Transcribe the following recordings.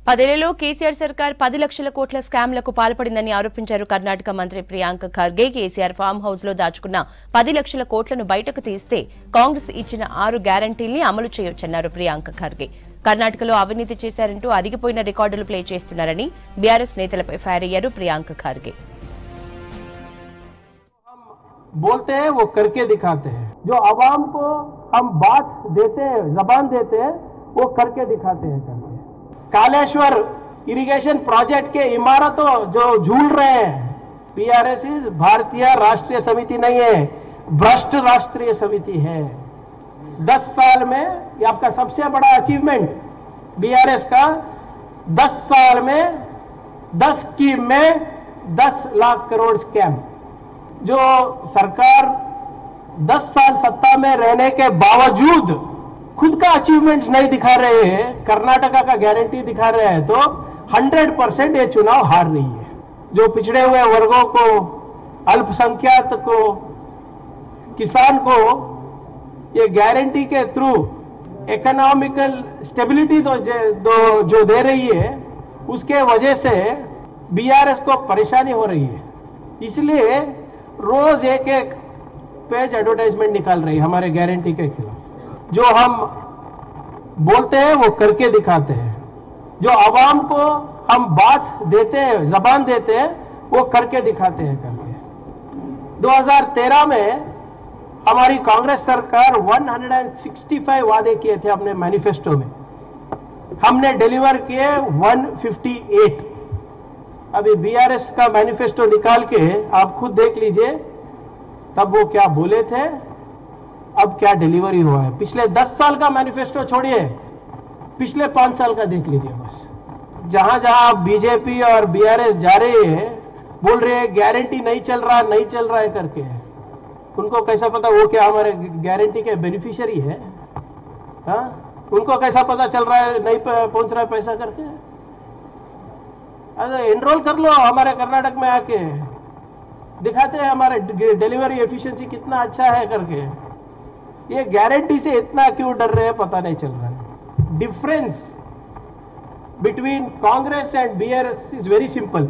పదేళ్లలో కేసీఆర్ సర్కార్ 10 లక్షల కోట్ల స్కామ్లకు పాల్పడిందని ఆరోపించారు కర్ణాటక మంత్రి ప్రియాంక ఖర్గే. కేసీఆర్ ఫామ్ హౌస్ లో దాచుకున్న 10 లక్షల కోట్లను బయటకు తీస్తే కాంగ్రెస్ ఇచ్చిన 6 గ్యారంటీల్ని అమలు చేయొచ్చన్నారు ప్రియాంక ఖర్గే. కర్ణాటకలో అవినీతి చేశారంటూ అరిగిపోయిన రికార్డులు ప్లే చేస్తున్నారని బీఆర్ఎస్ నేతలపై ఫైర్ అయ్యారు ప్రియాంక ఖర్గే. बोलते हैं वो करके दिखाते हैं। जो आवाम को हम बात देते हैं, जबान देते हैं, वो करके दिखाते हैं। करके कालेश्वर इरिगेशन प्रोजेक्ट के इमारतों जो झूल रहे हैं, पीआरएस भारतीय राष्ट्रीय समिति नहीं है, भ्रष्ट राष्ट्रीय समिति है। 10 साल में ये आपका सबसे बड़ा अचीवमेंट बीआरएस का, 10 साल में 10 स्कीम में 10 लाख करोड़ स्कैम। जो सरकार 10 साल सत्ता में रहने के बावजूद खुद का अचीवमेंट्स नहीं दिखा रहे हैं, कर्नाटका का गारंटी दिखा रहे हैं, तो 100% ये चुनाव हार रही है। जो पिछड़े हुए वर्गों को, अल्पसंख्यक को, किसान को ये गारंटी के थ्रू इकोनॉमिकल स्टेबिलिटी जो दे रही है, उसके वजह से बीआरएस को परेशानी हो रही है। इसलिए रोज एक एक पेज एडवर्टाइजमेंट निकाल रही है हमारे गारंटी के खिलाफ। जो हम बोलते हैं वो करके दिखाते हैं। जो आवाम को हम बात देते हैं, जबान देते हैं, वो करके दिखाते हैं। करके 2013 में हमारी कांग्रेस सरकार 165 वादे किए थे अपने मैनिफेस्टो में, हमने डिलीवर किए 158। अभी बीआरएस का मैनिफेस्टो निकाल के आप खुद देख लीजिए, तब वो क्या बोले थे, अब क्या डिलीवरी हुआ है। पिछले 10 साल का मैनिफेस्टो छोड़िए, पिछले 5 साल का देख लीजिए बस। जहां जहां बीजेपी और बीआरएस जा रहे हैं, बोल रहे हैं गारंटी नहीं चल रहा है करके। उनको कैसा पता वो क्या हमारे गारंटी के बेनिफिशियरी है? हाँ, उनको कैसा पता चल रहा है नहीं पहुंच रहा है पैसा करके? अरे एनरोल कर लो हमारे कर्नाटक में आके, दिखाते हैं हमारे डिलीवरी एफिशिएंसी कितना अच्छा है करके। ये गारंटी से इतना क्यों डर रहे हैं पता नहीं चल रहा है। Difference between Congress and BRS is very simple.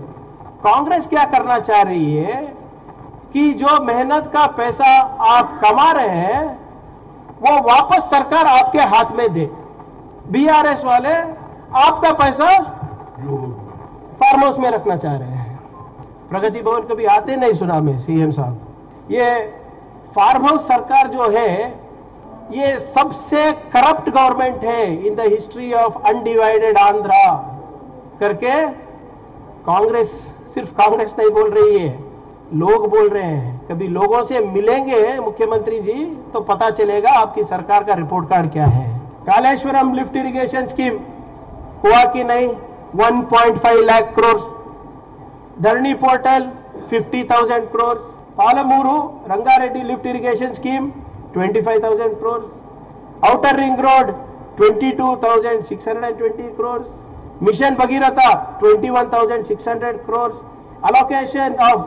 Congress क्या करना चाह रही है कि जो मेहनत का पैसा आप कमा रहे हैं वो वापस सरकार आपके हाथ में दे। बीआरएस वाले आपका पैसा फार्म हाउस में रखना चाह रहे हैं। प्रगति भवन कभी आते नहीं सुना मैं सीएम साहब। ये फार्म हाउस सरकार जो है ये सबसे करप्ट गवर्नमेंट है in the history of undivided Andhra करके। कांग्रेस, सिर्फ कांग्रेस नहीं बोल रही है, लोग बोल रहे हैं। कभी लोगों से मिलेंगे मुख्यमंत्री जी तो पता चलेगा आपकी सरकार का रिपोर्ट कार्ड क्या है। कालेश्वरम लिफ्ट इरिगेशन स्कीम हुआ कि नहीं, 1.5 lakh crore. Dharani portal 50,000 crore. Palamuru Rangareddy lift irrigation scheme 25,000 crore. Outer ring road 22,620 crore. Mission Bhagiratha 21,600 crore. Allocation of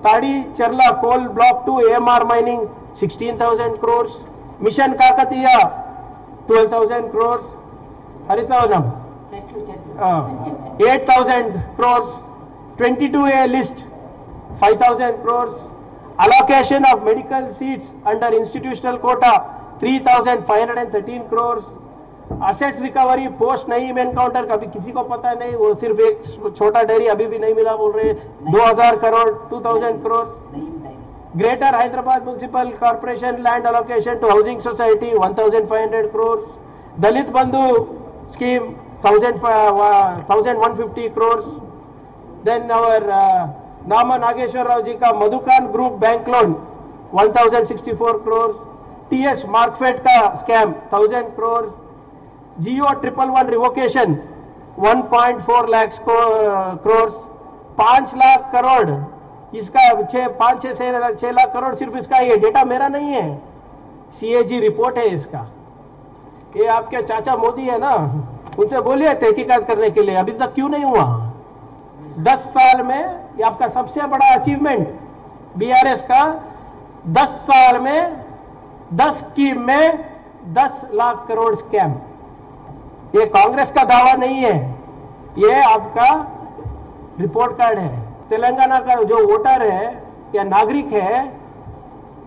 Tadicherla coal block 2 AMR mining 16,000 crore. Mission Kakatiya 12,000 crore. Harithavanam 8,000 crores, 22A list 5,000 crores, allocation of medical seats under institutional quota 3,513 crores, asset recovery post Naeem encounter कभी किसी को पता नहीं, वो सिर्फ एक छोटा dairy अभी भी नहीं मिला बोल रहे, 2,000 crore 2,000 crores, greater Hyderabad municipal corporation land allocation to housing society 1,500 crores, Dalit Bandhu scheme 1,150 crores. Then our Nama Nageshwar Rao ji का Madhucon group bank loan 1,064 crores. TS Markfed का scam 1,000 crores. Geo 111 revocation 1.4 lakh crores. 5 lakh crore इसका 6 लाख करोड़ सिर्फ इसका। ये डेटा मेरा नहीं है, CAG रिपोर्ट है इसका। ये आपके चाचा मोदी है ना, उनसे बोलिए तहकीकात करने के लिए, अभी तक क्यों नहीं हुआ। 10 साल में ये आपका सबसे बड़ा अचीवमेंट बीआरएस का, 10 साल में 10 स्कीम में 10 लाख करोड़ स्कैम। ये कांग्रेस का दावा नहीं है, ये आपका रिपोर्ट कार्ड है। तेलंगाना का जो वोटर है या नागरिक है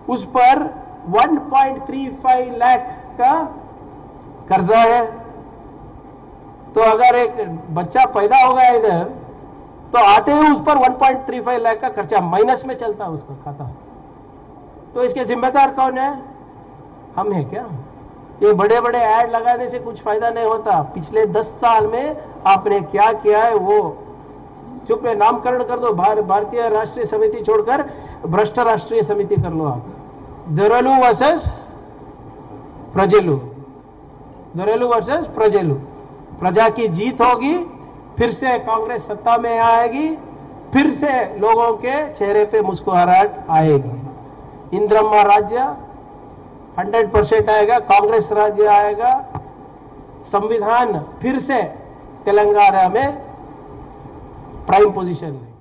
उस पर 1.35 लाख का कर्जा है। तो अगर एक बच्चा पैदा हो गया इधर तो आते ही उस पर 1.35 लाख का खर्चा माइनस में चलता है उसका खाता। तो इसके जिम्मेदार कौन है? हम हैं क्या? ये बड़े बड़े ऐड लगाने से कुछ फायदा नहीं होता। पिछले 10 साल में आपने क्या किया है वो चुप है, नामकरण कर दो। भारतीय राष्ट्रीय समिति छोड़कर भ्रष्ट राष्ट्रीय समिति कर लो आप। दरेलू वर्सेस प्रजेलू, दरेलू वर्सेस प्रजेलू। प्रजा की जीत होगी, फिर से कांग्रेस सत्ता में आएगी, फिर से लोगों के चेहरे पे मुस्कुराहट आएगी। इंदिरम्मा राज्य 100% आएगा, कांग्रेस राज्य आएगा, संविधान फिर से तेलंगाना में प्राइम पोजीशन में।